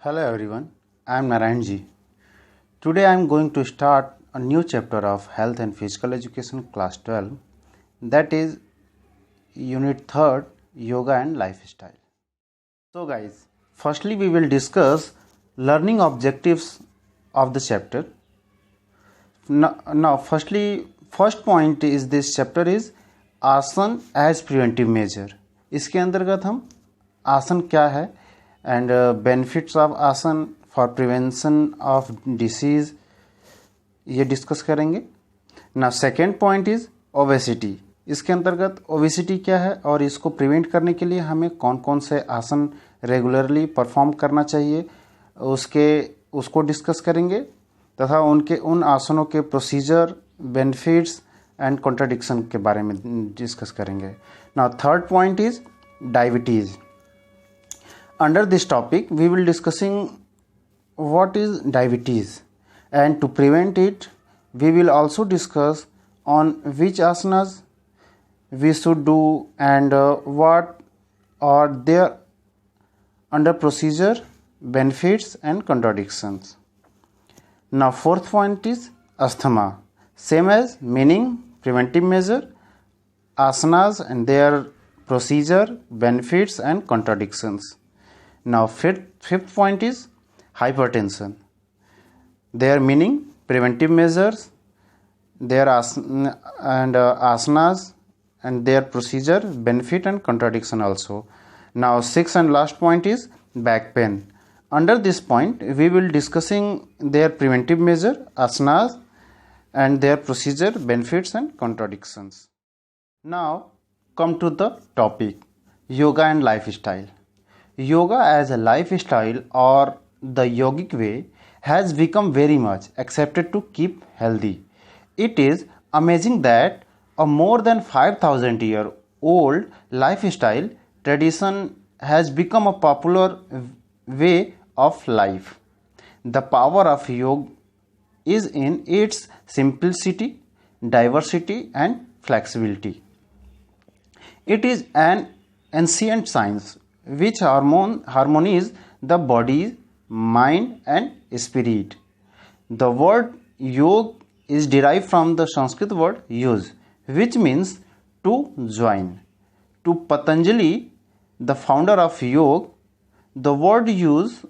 Hello everyone, I am Narayanji. Today I am going to start a new chapter of Health and Physical Education class 12, that is unit 3rd, Yoga and Lifestyle. So guys, firstly we will discuss learning objectives of the chapter. Now first point is this chapter is आसन as preventive measure. इसके अंतर्गत हम आसन क्या है and benefits of आसन for prevention of disease ये discuss करेंगे. ना सेकेंड पॉइंट इज ओबेसिटी. इसके अंतर्गत ओबेसिटी क्या है और इसको प्रिवेंट करने के लिए हमें कौन कौन से आसन रेगुलरली परफॉर्म करना चाहिए उसको डिस्कस करेंगे तथा उन आसनों के प्रोसीजर, बेनिफिट्स एंड कॉन्ट्राडिक्शन के बारे में डिस्कस करेंगे. Now third point is diabetes. Under this topic we will discussing what is diabetes, and to prevent it we will also discuss on which asanas we should do and what are their under procedure, benefits and contradictions. Now fourth point is asthma. Same as meaning, preventive measure, asanas and their procedure, benefits and contradictions. Now fifth point is hypertension. Their meaning, preventive measures, their asanas and their procedure, benefit and contradiction also. Now sixth and last point is back pain. Under this point we will discussing their preventive measure, asanas and their procedure, benefits and contradictions. Now come to the topic, yoga and lifestyle. Yoga as a lifestyle or the yogic way has become very much accepted to keep healthy. It is amazing that a more than 5,000-year-old lifestyle tradition has become a popular way of life. The power of yoga is in its simplicity, diversity and flexibility. It is an ancient science which harmonies the body, mind and spirit. The word yoga is derived from the Sanskrit word yuj, which means to join. To Patanjali, the founder of yoga, the word use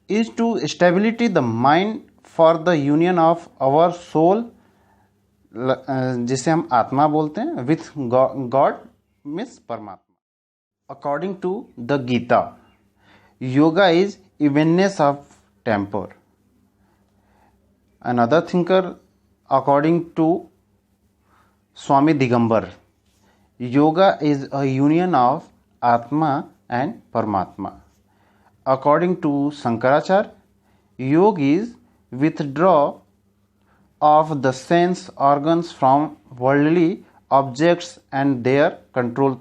is to stability the mind for the union of our soul, जिसे हम आत्मा बोलते हैं, with God means परमात्मा. According to the Gita, yoga is evenness of temper. Another thinker, according to Swami Digambar, yoga is a union of Atma and Paramatma. According to Shankaracharya, yoga is withdrawal of the sense organs from worldly objects and their control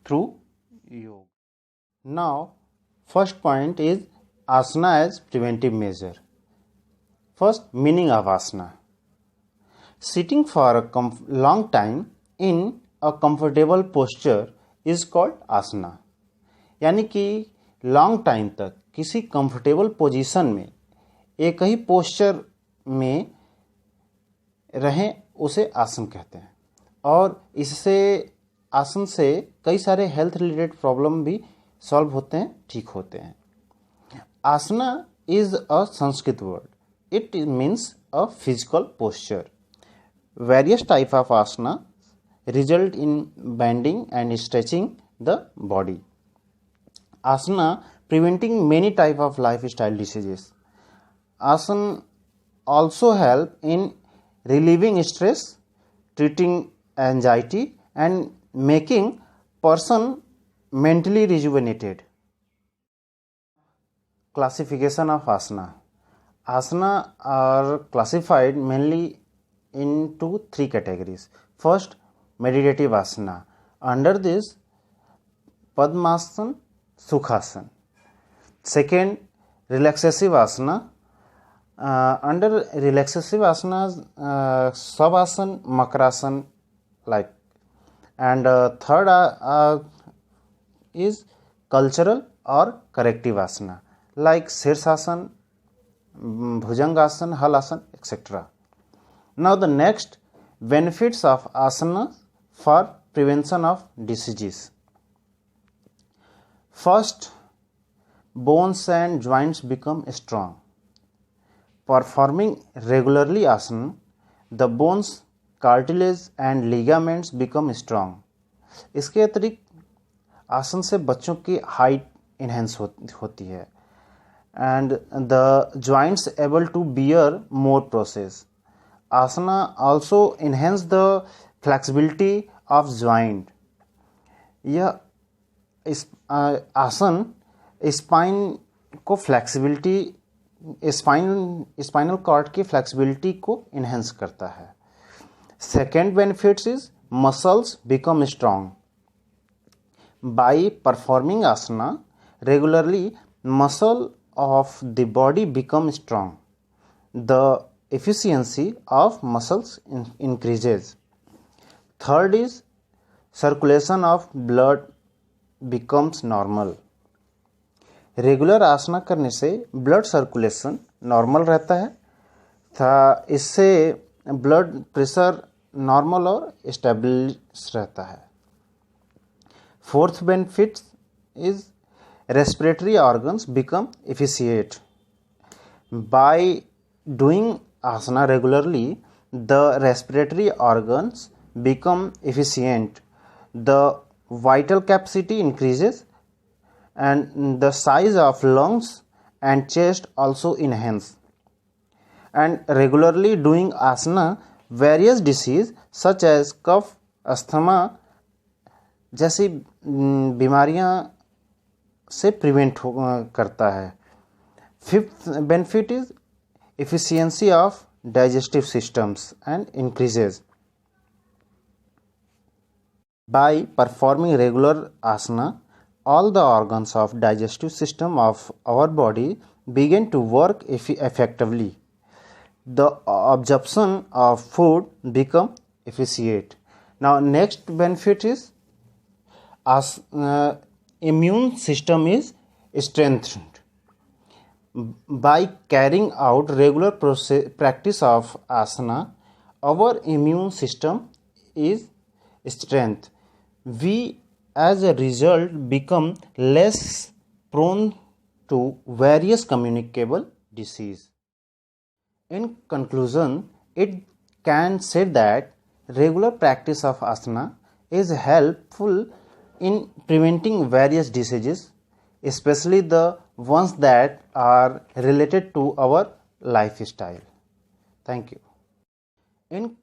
through yoga. Now, first point is asana as preventive measure. First, meaning of asana. Sitting for a long time in a comfortable posture is called asana. यानी कि long time तक किसी comfortable position में एक ही posture में रहें उसे आसन कहते हैं. और इससे आसन से कई सारे हेल्थ रिलेटेड प्रॉब्लम भी सॉल्व होते हैं, ठीक होते हैं. Asana is a Sanskrit word. It means a physical posture. Various type of asana result in bending and stretching the body. Asana preventing many type of lifestyle diseases. Asan also help in relieving stress, treating anxiety and making person mentally rejuvenated. Classification of asana. Asana are classified mainly into three categories. First, meditative asana. Under this, Padmasana, Sukhasana. Second, relaxative asana. Under relaxative asanas, Savasana, Makrasana like. And third is cultural or corrective asana like Sirsasana, Bhujangasana, Halasana, etc. Now the next benefits of asana for prevention of diseases. First, bones and joints become strong. Performing regularly asana, the bones, cartilage and ligaments become strong. इसके अतिरिक्त आसन से बच्चों की height enhance होती है and the joints able to bear more process. Asana also enhance the flexibility of joint. यह इस आसन स्पाइन को फ्लेक्सिबिलिटी स्पाइनल कॉर्ड की फ्लेक्सिबिलिटी को इन्हेंस करता है. Second benefits is muscles become strong. By performing asana regularly muscle of the body become strong. The efficiency of muscles increases. Third is circulation of blood becomes normal. Regular asana करने से blood circulation normal रहता है. इससे blood pressure normal और stable रहता है. Fourth benefit is respiratory organs become efficient. By doing asana regularly, the respiratory organs become efficient. The vital capacity increases and the size of lungs and chest also enhance. And regularly doing asana, various diseases such as cough, asthma जैसी बीमारियां से prevent करता है. Fifth benefit is efficiency of digestive systems and increases. By performing regular asana all the organs of digestive system of our body begin to work effectively. The absorption of food become efficient. Now next benefit is immune system is strengthened. By carrying out regular practice of asana, our immune system is strengthened. We as a result become less prone to various communicable disease. In conclusion, it can say that regular practice of asana is helpful in preventing various diseases, especially the ones that are related to our lifestyle. Thank you. In